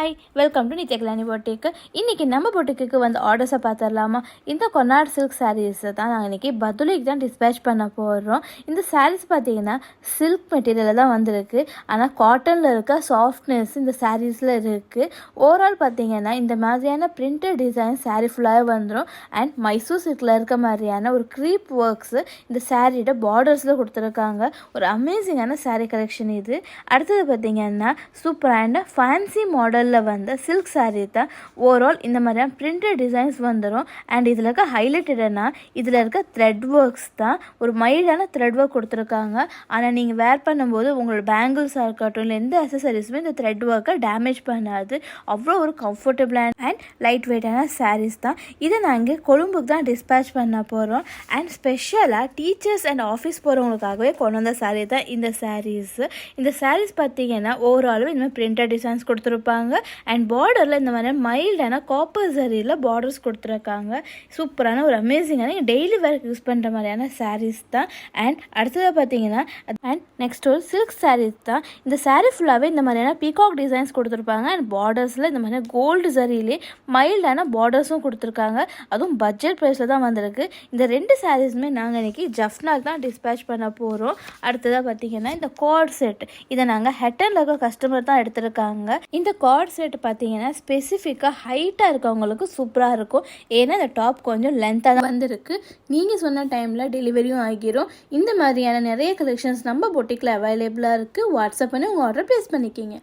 Hi, welcome to Nithyakalani பொட்டிக்கு. இன்றைக்கி நம்ம பொட்டிக்கு வந்து ஆர்டர்ஸை பார்த்துடலாமா? இந்த கொன்னாட் சில்க் சாரீஸை தான் நாங்கள் இன்றைக்கி பதுலிக்கு தான் டிஸ்பேச் பண்ண போடுறோம். இந்த சாரீஸ் பார்த்தீங்கன்னா சில்க் மெட்டீரியலில் தான் வந்திருக்கு. ஆனால் காட்டனில் இருக்க சாஃப்ட்னஸ் இந்த சாரீஸில் இருக்குது. ஓவரால் பார்த்தீங்கன்னா இந்த மாதிரியான பிரிண்டட் டிசைன் சாரீ ஃபுல்லாகவே வந்துடும். அண்ட் மைசூர் சில்கில் இருக்க மாதிரியான ஒரு க்ரீப் ஒர்க்ஸு இந்த சாரியோட பார்டர்ஸில் கொடுத்துருக்காங்க. ஒரு அமேசிங்கான சாரீ கலெக்ஷன் இது. அடுத்தது பார்த்தீங்கன்னா சூப்பரான ஃபேன்சி மாடலில் வந்து சில்க் சாரீ தான். ஓவரால் இந்த மாதிரியான பிரிண்டட் டிசைன்ஸ் வந்துடும். அண்ட் இதில் இருக்க ஹைலைட்டட்னா இதில் இருக்க த்ரெட் ஒர்க்ஸ் தான். ஒரு மைல்டான த்ரெட் ஒர்க் கொடுத்துருக்காங்க. ஆனால் நீங்கள் வேர் பண்ணும்போது உங்களோட பேங்கிள்ஸாக இருக்கட்டும் இல்லை எந்த அக்சசரிஸுமே இந்த த்ரெட் ஒர்க்கை டேமேஜ் பண்ணாது. அவ்வளோ ஒரு கம்ஃபர்டபுளான அண்ட் லைட் வெயிட்டான சாரீஸ் தான். இதை நாங்கள் கொழும்புக்கு தான் டிஸ்பேச் பண்ண போகிறோம். அண்ட் ஸ்பெஷலாக டீச்சர்ஸ் அண்ட் ஆஃபீஸ் போகிறவங்களுக்காகவே கொண்டு வந்த சாரீ தான் இந்த சாரீஸ். இந்த சாரீஸ் பார்த்தீங்கன்னா ஓவராலும் இந்த மாதிரி பிரிண்டட் டிசைன்ஸ் கொடுத்துருப்பாங்க. அண்ட் பார்டரில் இந்த மாதிரி மைல்டான காப்பர் சரியில் பார்டர்ஸ் கொடுத்துருக்காங்க. சூப்பரான ஒரு அமேசிங்கான டெய்லி வேர்க்கு யூஸ் பண்ணுற மாதிரியான சாரீஸ் தான். அண்ட் அடுத்ததாக பார்த்தீங்கன்னா அண்ட் நெக்ஸ்ட் ஒரு சில்க் சாரீஸ் தான். இந்த சாரீ ஃபுல்லாகவே இந்த மாதிரியான பீகாக் டிசைன்ஸ் கொடுத்துருப்பாங்க. அண்ட் பார்டர்ஸில் இந்த மாதிரி கோல்டு சரியிலே மைல்டான பார்டர்ஸும் கொடுத்துருக்காங்க. அதுவும் பட்ஜெட் ப்ரைஸில் தான் வந்திருக்கு. இந்த ரெண்டு சாரீஸுமே நாங்கள் இன்றைக்கி ஜஃப்னாக் தான் டிஸ்பேச் பண்ண போகிறோம். அடுத்ததாக பார்த்தீங்கன்னா இந்த கார்ட் செட், இதை நாங்கள் ஹெட்டனில் இருக்க கஸ்டமர் தான் எடுத்திருக்காங்க. இந்த கார்ட் செட் பார்த்தீங்கன்னா ஸ்பெசிஃபிக்காக ஹைட்டாக இருக்கவங்களுக்கு சூப்பராக இருக்கும். ஏன்னா இந்த டாப் கொஞ்சம் லென்த்தாக தான் வந்திருக்கு. நீங்கள் சொன்ன டைமில் டெலிவரியும் ஆகிரும். இந்த மாதிரியான நிறைய கலெக்ஷன்ஸ் நம்ம பொட்டிக்கில் அவைலபிளாக இருக்குது. வாட்ஸ்அப் பண்ணி உங்கள் ஆர்டர் ப்ளேஸ் பண்ணிக்கிங்க.